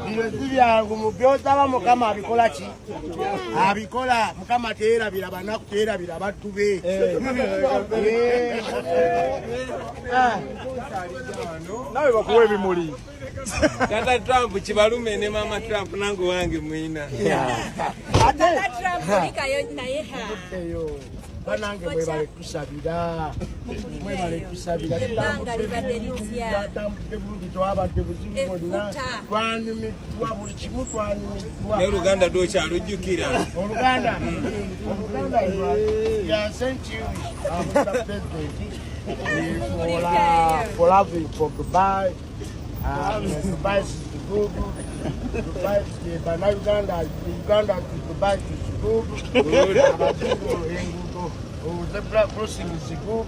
Birozi byangu mu by'osaba Mukama abikola ki? Abikola Mukama teerabira banaku teerabira battu be. Nawe bakuwa ebimuli. Tata Trump kibalume ne Mama Trump nangu wange mwina. Tata Trump likayo naye ha. Banange mwebale tusabira. Mwebale tusabira. Banga libadde litya. Tambudde bulungi twabadde buzibu bwonna. Twanyumiddwa buli kimu twanyumiddwa. Ne Luganda lw'okyalujjukira. Oluganda ya century for having for Dubai. Dubai is good. Dubai is Uganda to Dubai is good. The black crossing is good.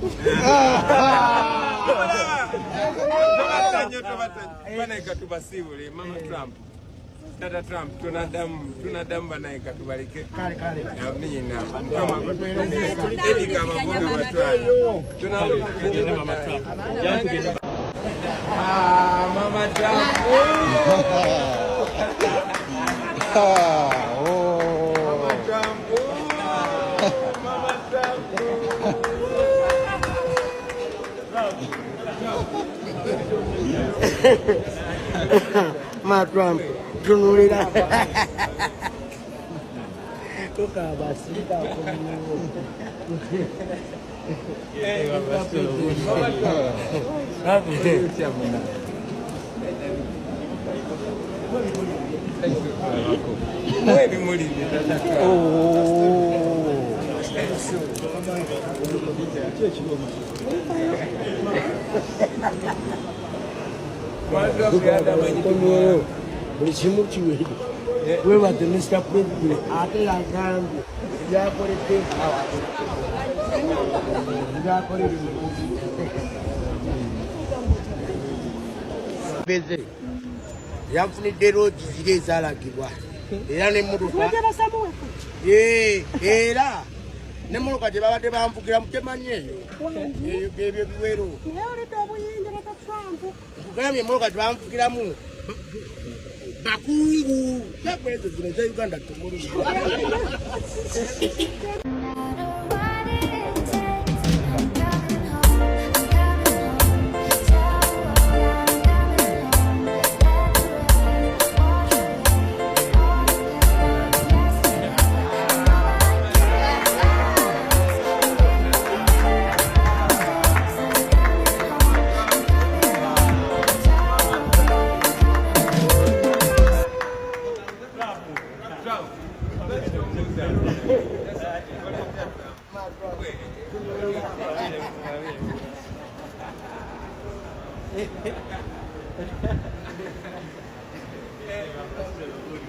Mama Trump. Tata Trump tunadamu banaye katubalike. Kale. Amina. Edi kama bunga batwala. Tunalukira Mama Trump. Mama Trump. Mama Trump. Tunulira. Toka basika komuwo. Buli kimu kiwedde. Webadde Mr. President ate yagambye byakoledde beze yanfunidde roodi ziri ezaalagibwa era n'emmotoka era n'emmotoka gye babadde banvugiramu temanyi eyo ebyo biwero kugambye emmotoka gye banvugiramu bakungu yakwezo zino za Uganda tumulungi.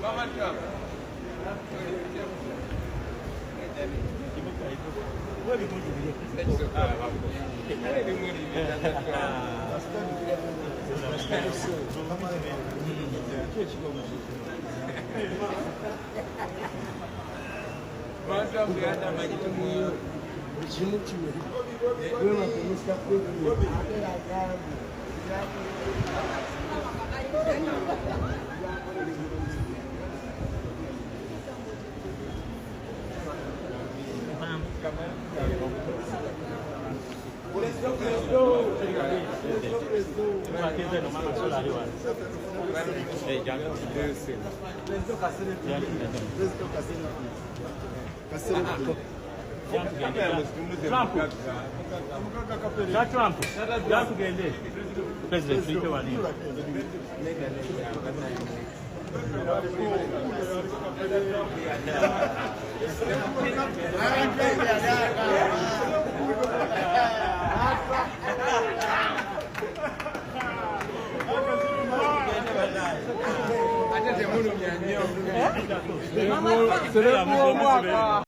Mama Trump. Trump. President Mama Trump.